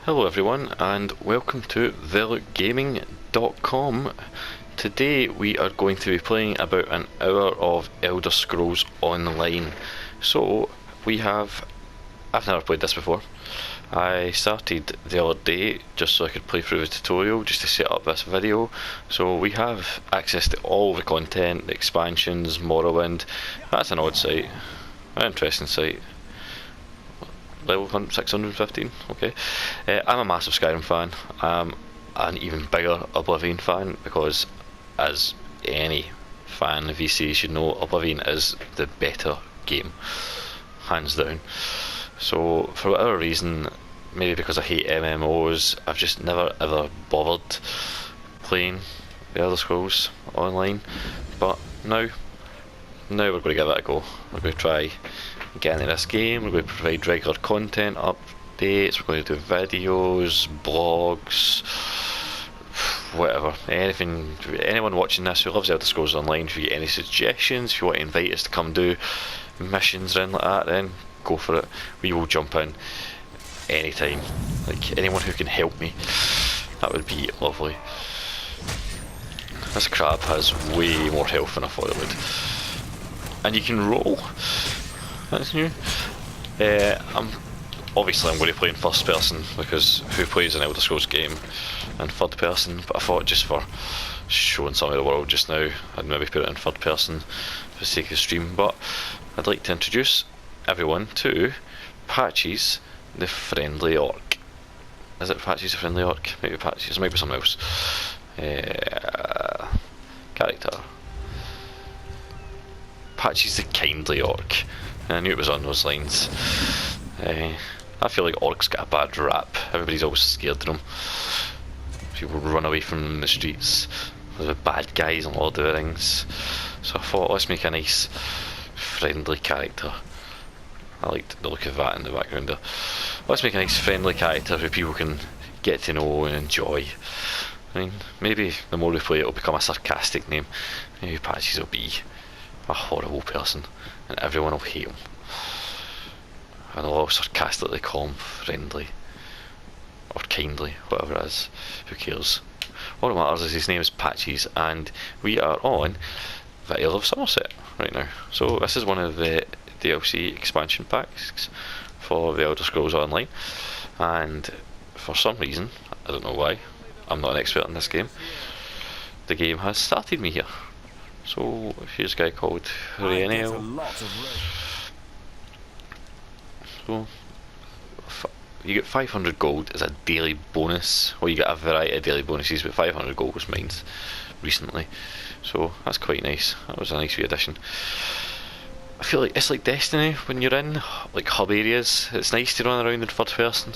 Hello everyone and welcome to VeloGaming.com. Today we are going to be playing about an hour of Elder Scrolls Online. So I've never played this before. I started the other day just so I could play through the tutorial, just to set up this video. So we have access to all the content, the expansions, Morrowind. That's an odd site, an interesting site. Level 615, okay. I'm a massive Skyrim fan. I'm an even bigger Oblivion fan because, as any fan of VC should know, Oblivion is the better game, hands down. So for whatever reason, maybe because I hate MMOs, I've just never ever bothered playing the Elder Scrolls Online. But now we're going to give it a go. We're going to try getting into this game. We're going to provide regular content updates, we're going to do videos, blogs, whatever, anything. Anyone watching this who loves Elder Scrolls Online, if you get any suggestions, if you want to invite us to come do missions or anything like that, then go for it. We will jump in anytime. Like, anyone who can help me, that would be lovely. This crab has way more health than I thought it would. And you can roll. That's new. I'm going to play in first person because who plays an Elder Scrolls game in third person? But I thought just for showing some of the world just now, I'd maybe put it in third person for the sake of the stream. But I'd like to introduce everyone to Patches, the friendly orc. Is it Patches the friendly orc? Maybe Patches, maybe something else. Character. Patches the kindly orc. I knew it was on those lines. I feel like orcs get a bad rap. Everybody's always scared of them. People run away from them in the streets. They're the bad guys in Lord of the Rings. So I thought, let's make a nice, friendly character. I liked the look of that in the background there. Let's make a nice, friendly character who people can get to know and enjoy. I mean, maybe the more we play, it'll become a sarcastic name. Maybe Patches will be a horrible person and everyone will hate him, and they'll all sarcastically call him friendly or kindly, whatever it is. Who cares? All that matters is his name is Patches, and we are on Vale of Somerset right now. So this is one of the DLC expansion packs for the Elder Scrolls Online, and for some reason, I don't know why, I'm not an expert in this game, the game has started me here. So here's a guy called Reniel. So you get 500 gold as a daily bonus. Well, you get a variety of daily bonuses, but 500 gold was mine recently, so that's quite nice. That was a nice wee addition. I feel like it's like Destiny when you're in like hub areas. It's nice to run around in third person,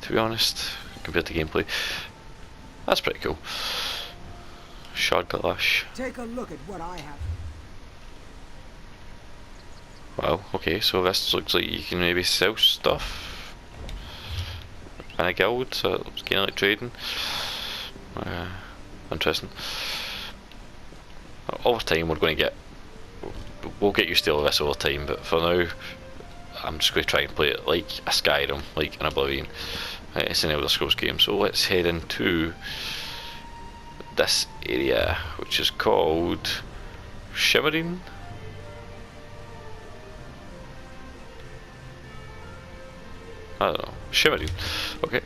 to be honest, compared to gameplay. That's pretty cool. Shardglash. Take a look at what I have. Wow, okay, so this looks like you can maybe sell stuff in a guild, so it's kind of like trading. Interesting. Over time we'll get used to all this over time, but for now I'm just going to try and play it like a Skyrim, like an Oblivion. It's an Elder Scrolls game, so let's head into this area, which is called Shimmering. I don't know, Shimmering. Okay.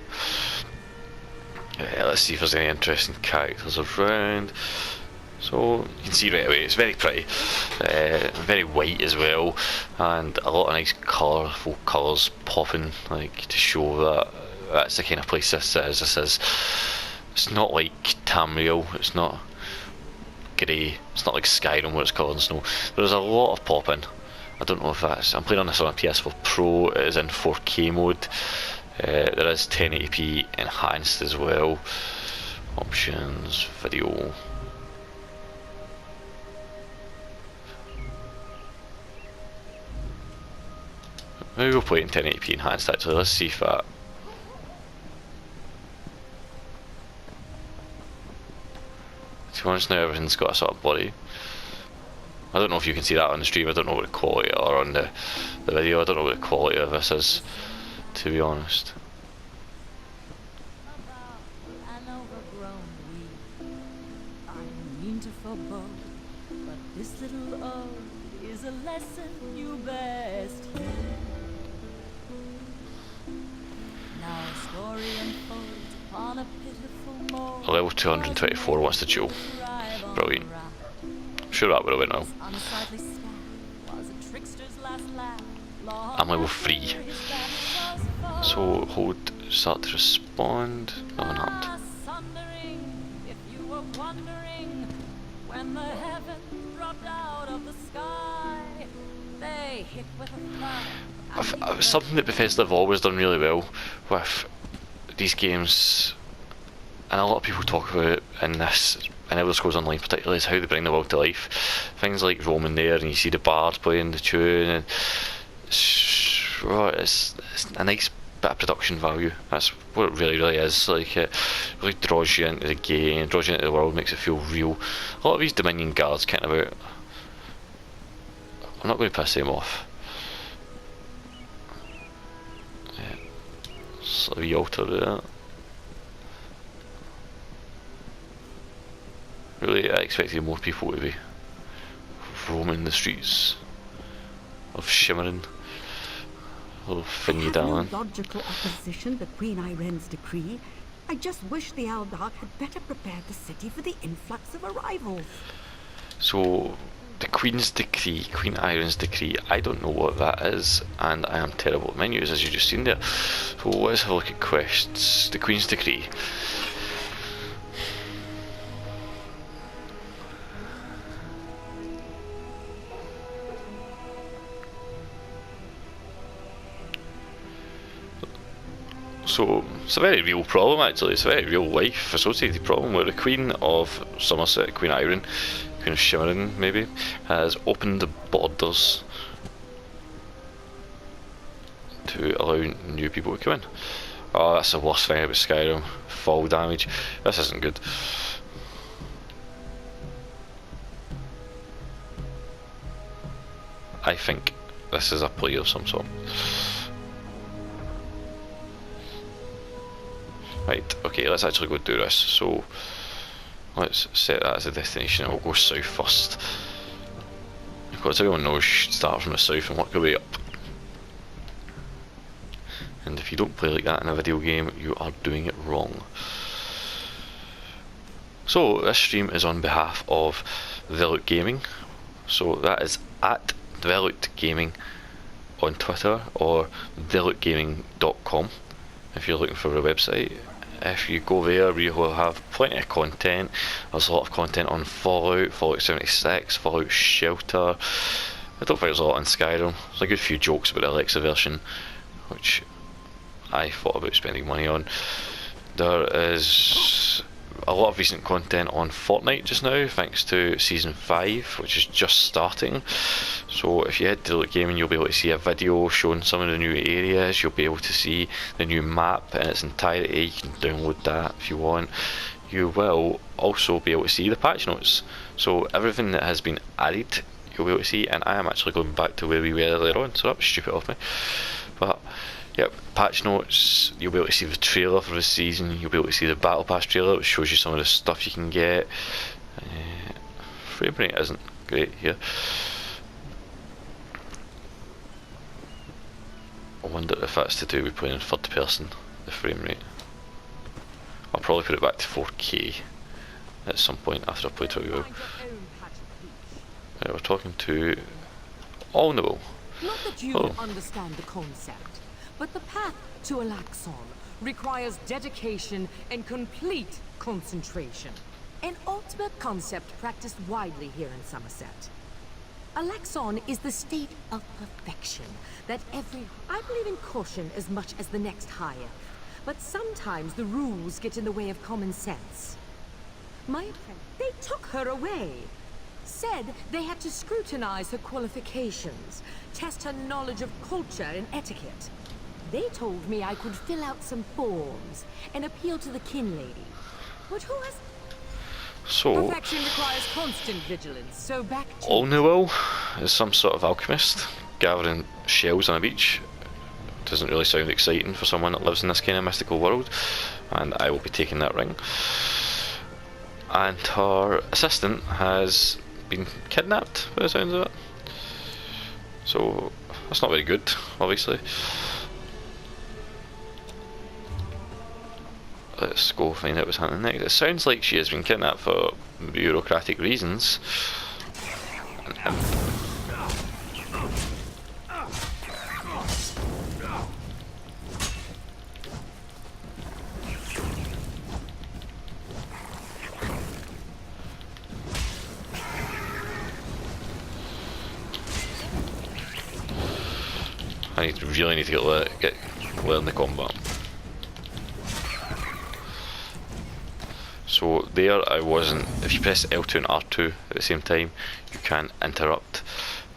Let's see if there's any interesting characters around. So you can see right away it's very pretty, very white as well, and a lot of nice colourful colours popping, like to show that that's the kind of place this is. This is. It's not like Tamriel, it's not grey, it's not like Skyrim where it's covered in snow. There's a lot of popping. I don't know if that's... I'm playing on this on a PS4 Pro, it is in 4K mode. There is 1080p enhanced as well. Options, video. Maybe we'll play it in 1080p enhanced actually, let's see if that... To be honest now, everything's got a sort of blurry. I don't know if you can see that on the stream. I don't know what the quality, or on the video, I don't know what the quality of this is, to be honest. plentiful bow, but this little ode is a lesson you best heed. Now a story unfolds upon a pitiful moor. A level 224 wants to duel. Brilliant. I'm sure that would have went well. Unsightly staff was a trickster's last laugh. I'm level 3. So hold start to respond. Nothing happened. If you were wondering when the heavens dropped out of the sky, they hit with a thud. Something that Bethesda have always done really well with these games, and a lot of people talk about it in this, and Elder Scrolls Online particularly, is how they bring the world to life. Things like Roman there, and you see the bards playing the tune, and it's a nice bit of production value. That's what it really is. Like, it really draws you into the game, draws you into the world, makes it feel real. A lot of these Dominion guards kind of out. I'm not going to piss them off. Yeah. So we alter that. Really, I expected more people to be roaming the streets of Shimmering. Little Finny No logical opposition to Queen Irene's decree. I just wish the Eldar had better prepared the city for the influx of arrivals. So, the Queen's Decree, Queen Irene's Decree, I don't know what that is, and I am terrible at menus, as you just seen there. So let's have a look at quests. The Queen's Decree. So it's a very real problem actually, it's a very real life associated problem where the Queen of Somerset, Queen Irene, Queen of Shimmering maybe, has opened the borders to allow new people to come in. Oh, that's the worst thing about Skyrim, fall damage. This isn't good. I think this is a play of some sort. Right, okay, let's actually go do this. So, let's set that as a destination and we'll go south first. Because everyone knows you should start from the south and work your way up. And if you don't play like that in a video game, you are doing it wrong. So, this stream is on behalf of Velut Gaming. So, that is at Velut Gaming on Twitter or velutgaming.com if you're looking for a website. If you go there, we will have plenty of content. There's a lot of content on Fallout, Fallout 76, Fallout Shelter. I don't think there's a lot on Skyrim. There's a good few jokes about the Alexa version, which I thought about spending money on. There is a lot of recent content on Fortnite just now, thanks to Season 5, which is just starting. So if you head to Velut Gaming, you'll be able to see a video showing some of the new areas. You'll be able to see the new map in its entirety. You can download that if you want. You will also be able to see the patch notes. So everything that has been added, you'll be able to see. And I am actually going back to where we were earlier on, so that was stupid of me. But yep, patch notes, you'll be able to see the trailer for this season, you'll be able to see the Battle Pass trailer, which shows you some of the stuff you can get. Frame rate isn't great here. I wonder if that's to do with playing in third person, the frame rate. I'll probably put it back to 4K at some point after I play through it. We're talking to Allnable. Not that you understand the concept, but the path to Alaxon requires dedication and complete concentration. An ultimate concept practiced widely here in Somerset. Alaxon is the state of perfection that I believe in caution as much as the next high elf, but sometimes the rules get in the way of common sense. My apprentice, they took her away. Said they had to scrutinize her qualifications, test her knowledge of culture and etiquette. They told me I could fill out some forms and appeal to the kin lady. But who has... So, Perfection requires constant vigilance, so back to... Allnewell is some sort of alchemist gathering shells on a beach. Doesn't really sound exciting for someone that lives in this kind of mystical world, and I will be taking that ring. and her assistant has been kidnapped by the sounds of it. So that's not very good, obviously. Let's go find out what's happening next. It sounds like she has been kidnapped for bureaucratic reasons. I really need to learn the combat. So there I wasn't, if you press L2 and R2 at the same time, you can interrupt,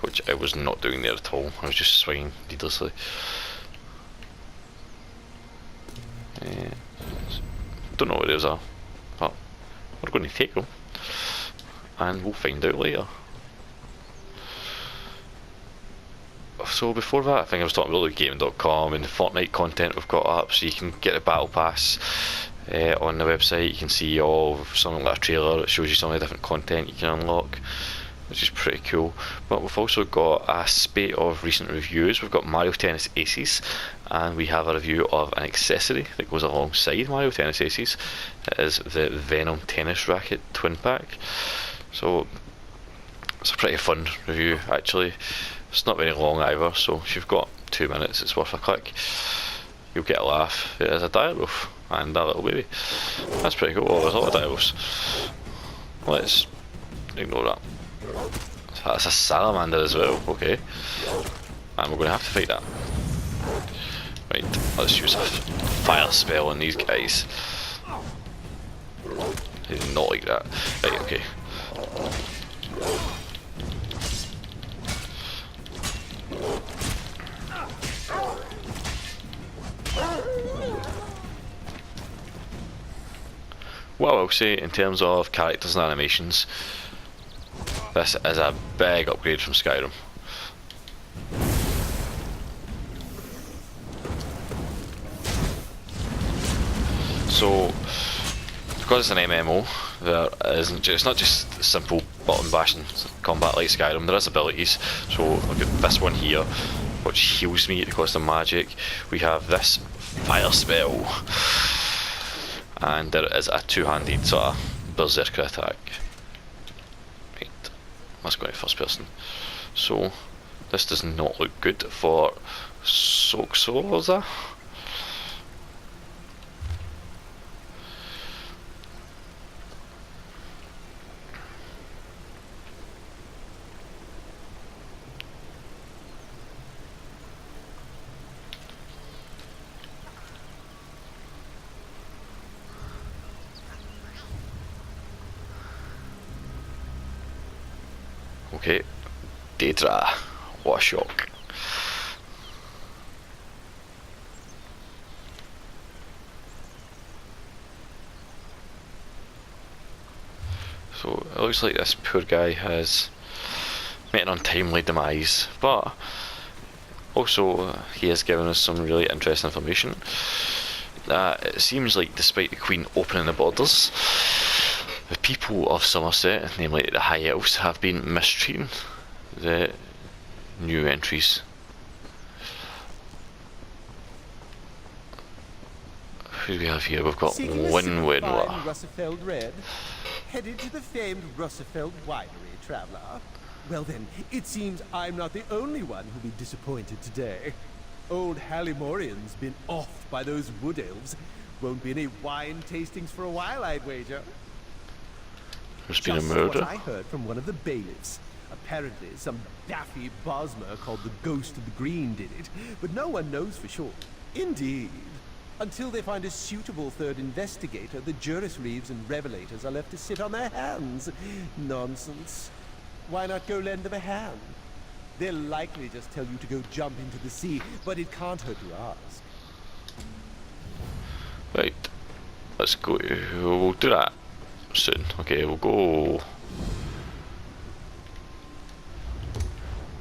which I was not doing there at all. I was just swinging needlessly. Don't know what those are, but we're going to take them, and we'll find out later. So before that, I think I was talking about gaming.com and the Fortnite content we've got up, so you can get a battle pass on the website. You can see all of something like a trailer that shows you some of the different content you can unlock, which is pretty cool. But we've also got a spate of recent reviews. We've got Mario Tennis Aces, and we have a review of an accessory that goes alongside Mario Tennis Aces. It is the Venom Tennis Racket Twin Pack. So it's a pretty fun review actually. It's not very long either, so if you've got 2 minutes, it's worth a click. You'll get a laugh. It is a dire wolf and a little baby. That's pretty cool. Oh, there's a lot of dire wolves. Let's ignore that. That's a salamander as well, okay. And we're going to have to fight that. Right, let's use a fire spell on these guys. They did not like that. Right, okay. What I'll say in terms of characters and animations, this is a big upgrade from Skyrim. So, because it's an MMO, it's not just simple button bashing combat like Skyrim. There is abilities. So I've got this one here, which heals me at the cost of magic. We have this fire spell, and there is a two-handed sort of berserker attack. Right, let's go to first person. So this does not look good for Soxorza. Okay, Daedra, what a shock. So it looks like this poor guy has met an untimely demise, but also he has given us some really interesting information. It seems like despite the Queen opening the borders, the people of Somerset, namely the High Elves, have been mistreating the new entries. Who do we have here? We've got Winwinwa. Russifeld Red, headed to the famed Russifeld Winery, traveller. Well then, it seems I'm not the only one who'll be disappointed today. Old Hallimorian's been offed by those wood elves. Won't be any wine tastings for a while, I'd wager. There's been a murder. What I heard from one of the bailiffs. Apparently, some daffy Bosmer called the Ghost of the Green did it, but no one knows for sure. Indeed. Until they find a suitable third investigator, the Juris Reeves and Revelators are left to sit on their hands. Nonsense. Why not go lend them a hand? They'll likely just tell you to go jump into the sea, but it can't hurt to ask. Right, let's go. We'll do that soon. Okay, we'll go.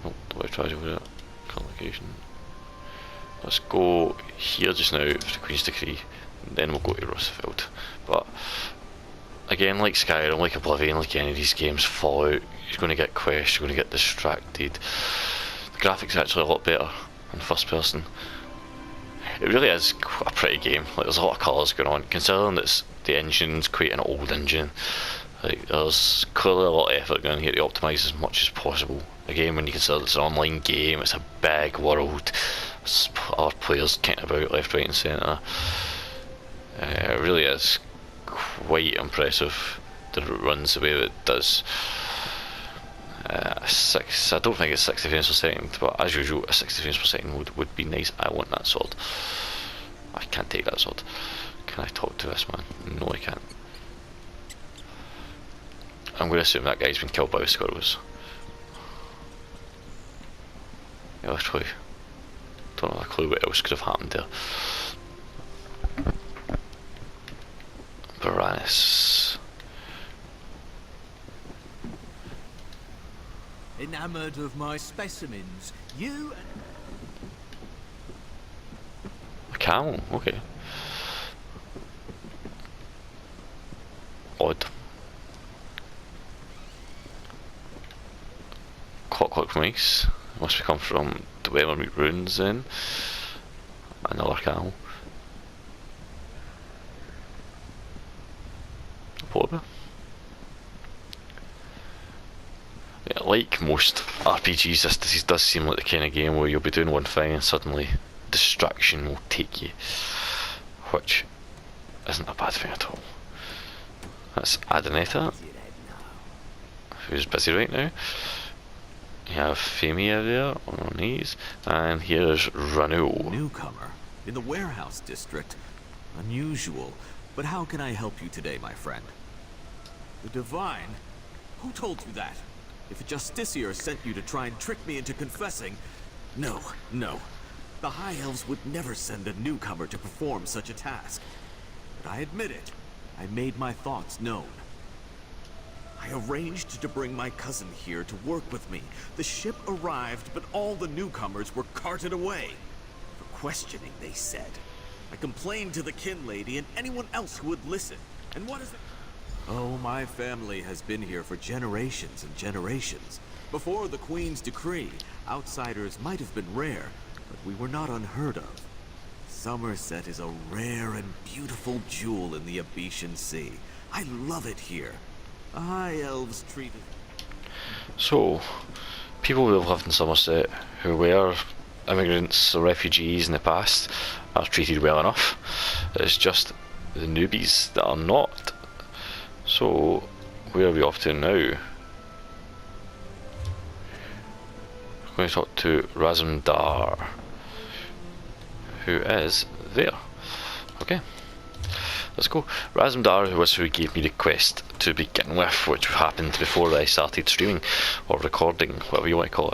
Oh, do I try to do that? Location. Let's go here just now for the Queen's Decree, and then we'll go to Roosevelt. But again, like Skyrim, like Oblivion, like any of these games, Fallout, you're going to get quests, you're going to get distracted. The graphics are actually a lot better in first person. It really is a pretty game. Like, there's a lot of colours going on, considering that the engine's quite an old engine. Like, there's clearly a lot of effort going here to optimise as much as possible. Again, when you consider it's an online game, it's a big world, there's other players kicking about left, right and centre. It really is quite impressive that it runs the way that it does. I don't think it's 60 frames per second, but as usual, a 60 frames per second would be nice. I want that sword. I can't take that sword. Can I talk to this man? No, I can't. I'm going to assume that guy's been killed by the squirrels. Yeah, literally. Don't have a clue what else could have happened there. Baranus. Enamoured of my specimens, you... A camel, okay. Odd. Clockwork mice. Must have come from the Weathermeet Ruins then. Another camel. What? Yeah, like most RPGs, this does seem like the kind of game where you'll be doing one thing and suddenly distraction will take you, which isn't a bad thing at all. That's Adonetta, who's busy right now. You have Femia there on her knees, and here's Ranu. Newcomer in the warehouse district. Unusual, but how can I help you today, my friend? The Divine? Who told you that? If a Justiciar sent you to try and trick me into confessing... No. The High Elves would never send a newcomer to perform such a task. But I admit it. I made my thoughts known. I arranged to bring my cousin here to work with me. The ship arrived, but all the newcomers were carted away. For questioning, they said. I complained to the kin lady and anyone else who would listen. And what is it? Oh, my family has been here for generations and generations. Before the Queen's decree, outsiders might have been rare, but we were not unheard of. Somerset is a rare and beautiful jewel in the Abetian Sea. I love it here. The High Elves treat it... So, people who have lived in Somerset, who were immigrants or refugees in the past, are treated well enough. It's just the newbies that are not. So, where are we off to now? We're going to talk to Razumdar, who is there. Okay, let's go. Razumdar was who gave me the quest to begin with, which happened before I started streaming or recording, whatever you want to call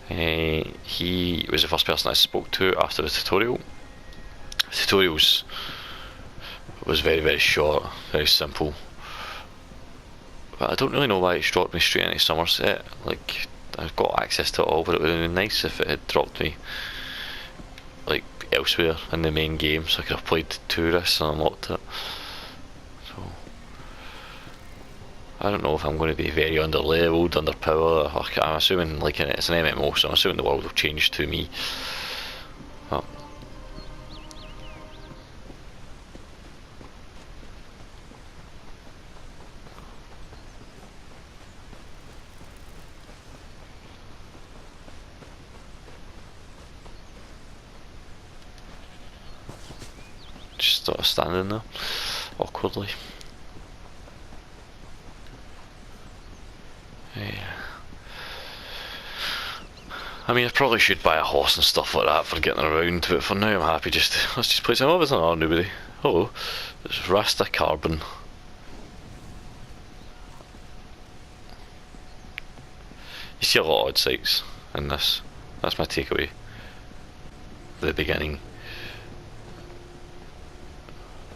it. He was the first person I spoke to after the tutorial. The tutorials was very, very short, very simple. But I don't really know why it's dropped me straight into Somerset. Like, I've got access to it all, but it would have been nice if it had dropped me like elsewhere in the main game, so I could have played Tourists and unlocked it. So I don't know if I'm going to be very underleveled, underpowered. I'm assuming like it's an MMO, so I'm assuming the world will change to me. But just sort of standing there awkwardly. Yeah. I mean, I probably should buy a horse and stuff like that for getting around, but for now I'm happy just to, let's just play some. Oh, there's another nobody. Hello, it's Rasta Carbon. You see a lot of odd sights in this. That's my takeaway. The beginning.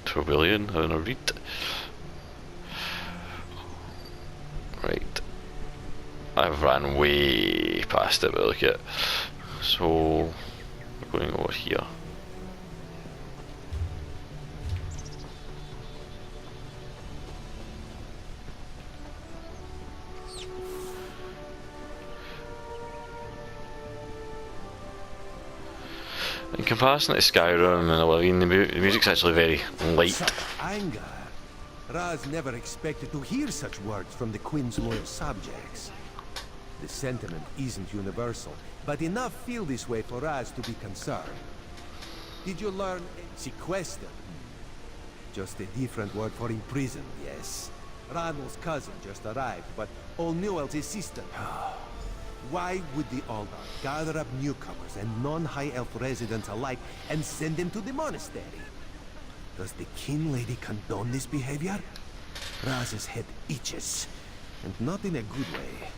Trevelyan, having a read. Right. I've ran way past it, but look at it. So we're going over here. In comparison to Skyrim and Oblivion, the music's actually very light. Such anger. Raz never expected to hear such words from the Queen's loyal subjects. The sentiment isn't universal, but enough feel this way for Raz to be concerned. Did you learn sequester? Just a different word for imprisoned, yes. Ranul's cousin just arrived, but all Newell's his sister. Why would the Aldar gather up newcomers and non-High Elf residents alike and send them to the monastery? Does the Kin Lady condone this behavior? Raz's head itches, and not in a good way.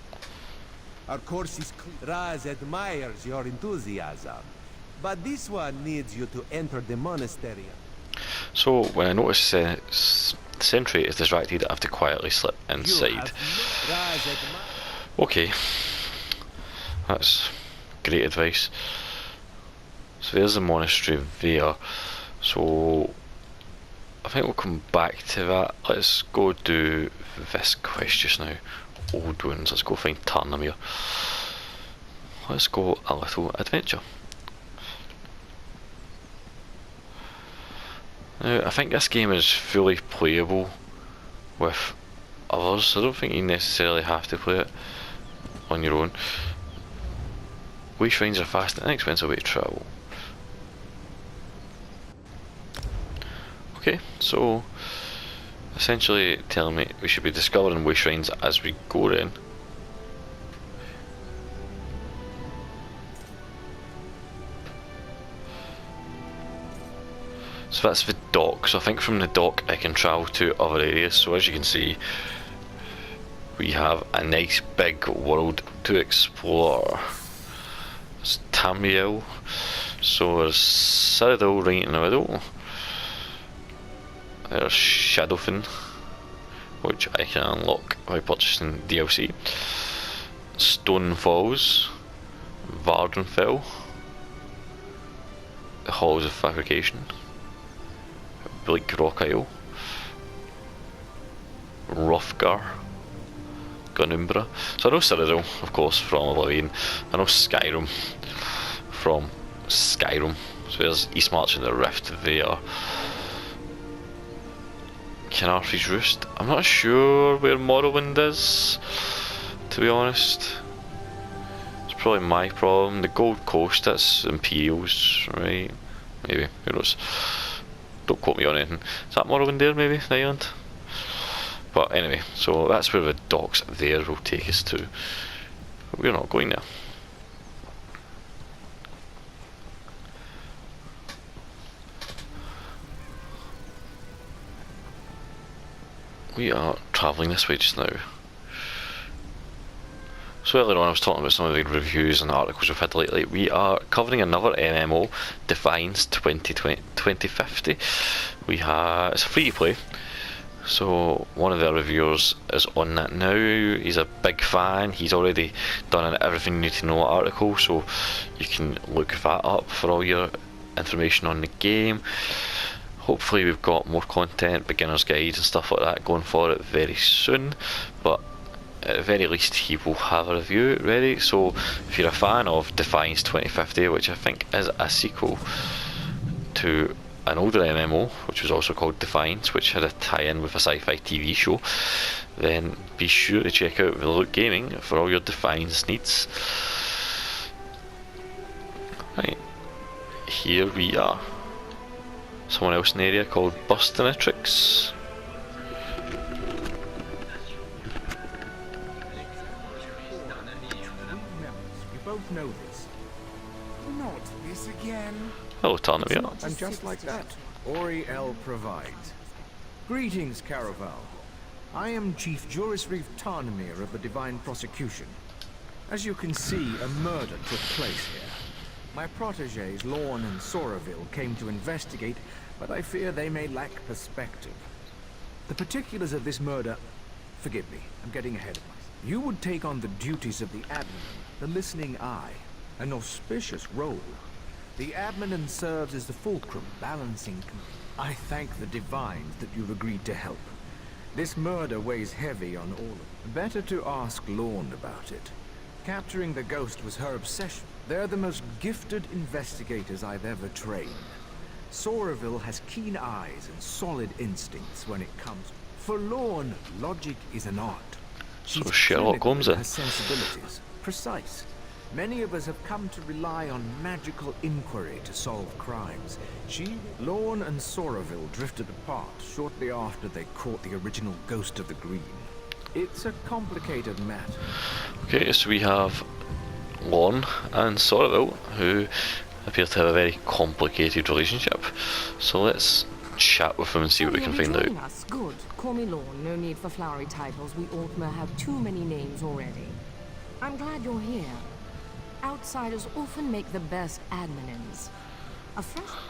Our course is clear. Raz admires your enthusiasm, but this one needs you to enter the monastery. So when I notice Sentry is distracted, I have to quietly slip inside. Okay, that's great advice. So there's the monastery there. So I think we'll come back to that. Let's go do this quest just now. Old Wounds. Let's go find Tarnamere. Let's go a little adventure. Now, I think this game is fully playable with others. I don't think you necessarily have to play it on your own. Way shrines are fast and inexpensive way to travel. Okay, so essentially telling me we should be discovering way shrines as we go in. So that's the dock, so I think from the dock I can travel to other areas. So as you can see, we have a nice big world to explore. It's Tamriel, so there's Cyrodiil right in the middle. There's Shadowfen, which I can unlock by purchasing DLC. Stone Falls, Vardenfell, the Halls of Fabrication, Bleak Rock Isle, Roughgar, Gunumbra. So I know Cyrodiil, of course, from Oblivion. I know Skyrim from Skyrim. So there's Eastmarch and the Rift there. Canarfrey's Roost. I'm not sure where Morrowind is, to be honest. It's probably my problem. The Gold Coast, that's Imperials, right? Maybe, who knows. Don't quote me on anything. Is that Morrowind there, maybe, the island? But anyway, so that's where the docks there will take us to. But we're not going there. We are travelling this way just now. So earlier on I was talking about some of the reviews and articles we've had lately. We are covering another MMO, Defiance 2050. It's a free to play. So one of the reviewers is on that now. He's a big fan. He's already done an everything you need to know article, so you can look that up for all your information on the game. Hopefully we've got more content, beginner's guides and stuff like that going for it very soon, but at the very least he will have a review ready. So if you're a fan of Defiance 2050, which I think is a sequel to an older MMO which was also called Defiance, which had a tie-in with a sci-fi TV show, then be sure to check out Reload Gaming for all your Defiance needs. Right, here we are. Someone else in the area called Bustinatrix. We both know this. Not this again. Hello, Tarnamere. And just like that, Ori El provides. Greetings, Caraval. I am Chief Juris Reeve Tarnamere of the Divine Prosecution. As you can see, a murder took place here. My protégés, Lorne and Soraville, came to investigate, but I fear they may lack perspective. The particulars of this murder... Forgive me, I'm getting ahead of myself. You would take on the duties of the Admin, the listening eye, an auspicious role. The Admin serves as the fulcrum, balancing... I thank the Divines that you've agreed to help. This murder weighs heavy on all of them. Better to ask Lorne about it. Capturing the ghost was her obsession. They're the most gifted investigators I've ever trained. Soraville has keen eyes and solid instincts when it comes. For Lorne, logic is an art. So Sherlock clinical Holmes in then. her sensibilities, precise. Many of us have come to rely on magical inquiry to solve crimes. Lorne and Soraville drifted apart shortly after they caught the original Ghost of the Green. It's a complicated matter. Okay, so we have Lorne and Soraville, who appear to have a very complicated relationship. So let's chat with them and see what we can find out. Us. Good. Call me Lorne. No need for flowery titles. We Altmer have too many names already. I'm glad you're here. Outsiders often make the best adminims.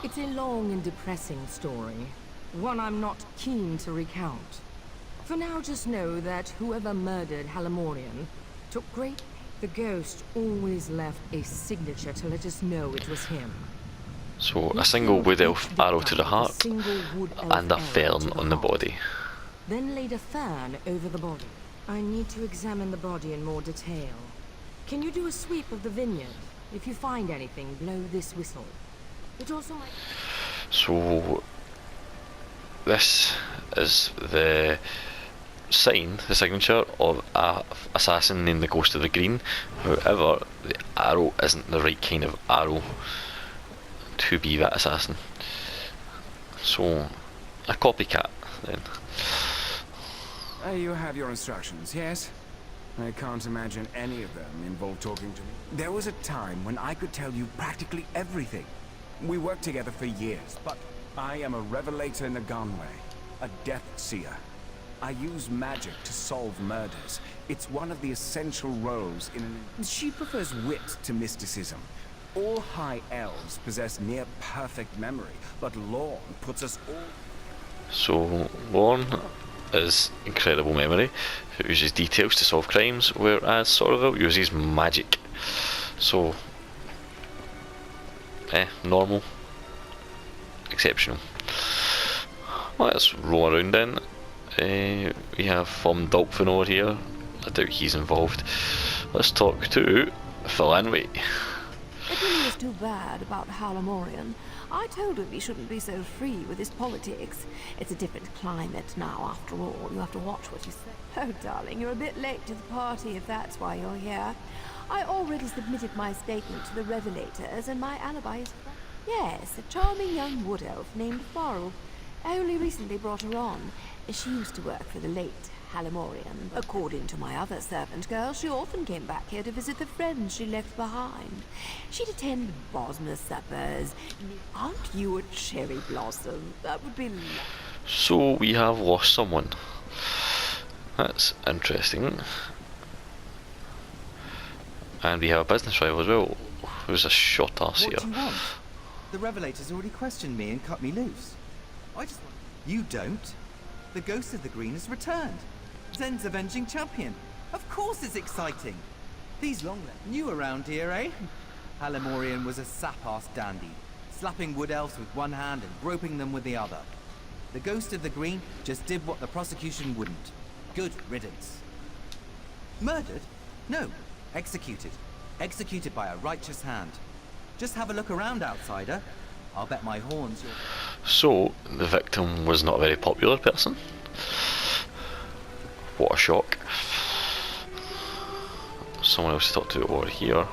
It's a long and depressing story. One I'm not keen to recount. For now, just know that whoever murdered Halimorian took great... The ghost always left a signature to let us know it was him. So a single wood elf arrow to the heart and a fern on the body. Then laid a fern over the body. I need to examine the body in more detail. Can you do a sweep of the vineyard? If you find anything, blow this whistle. It also might... So this is the sign, the signature of a assassin named the Ghost of the Green. However, the arrow isn't the right kind of arrow to be that assassin. So a copycat then. You have your instructions, yes? I can't imagine any of them involve talking to me. There was a time when I could tell you practically everything. We worked together for years, but I am a revelator in the Gunway, a death seer. I use magic to solve murders. It's one of the essential roles in an... She prefers wit to mysticism. All high elves possess near-perfect memory, but Lorne puts us all... So Lorne is incredible memory, who uses details to solve crimes, whereas Soraville uses magic. So, normal, exceptional. Let's roll around then. We have Dolphin over here. I doubt he's involved. Let's talk to Philanwy. It really is too bad about Halimorian. I told him he shouldn't be so free with his politics. It's a different climate now, after all. You have to watch what you say. Oh, darling, you're a bit late to the party if that's why you're here. I already submitted my statement to the Revelators, and my alibi is... Yes, a charming young wood elf named Farrell. I only recently brought her on. She used to work for the late Halimorian. According to my other servant girl, she often came back here to visit the friends she left behind. She'd attend Bosmer suppers. Aren't you a cherry blossom? That would be lovely. So we have lost someone. That's interesting. And we have a business rival as well, who's a short ass here. What do you want? The Revelators already questioned me and cut me loose. I just want... You don't. The Ghost of the Green has returned. Zen's avenging champion. Of course it's exciting. These long-legs... New around here, eh? Halimorian was a sap-ass dandy, slapping wood elves with one hand and groping them with the other. The Ghost of the Green just did what the prosecution wouldn't. Good riddance. Murdered? No. Executed. Executed by a righteous hand. Just have a look around, outsider. I'll bet my horns you're... So, the victim was not a very popular person. What a shock. Someone else to talk to over here.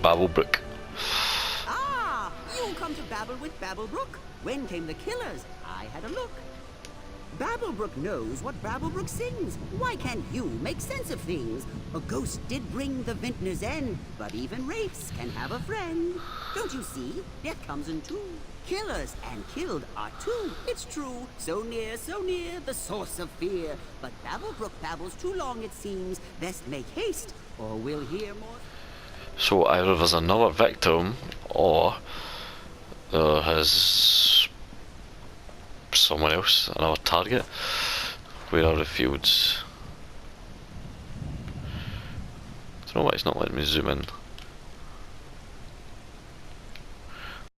Babblebrook. Ah! You come to babble with Babblebrook? When came the killers? I had a look. Babblebrook knows what Babblebrook sings. Why can't you make sense of things? A ghost did bring the vintner's end, but even wraiths can have a friend. Don't you see? Death comes in two. Killers and killed are two. It's true. So near, the source of fear. But Babblebrook babbles too long, it seems. Best make haste, or we'll hear more. So either there's another victim, or there has someone else, another target. Where are the fields? I don't know why it's not letting me zoom in.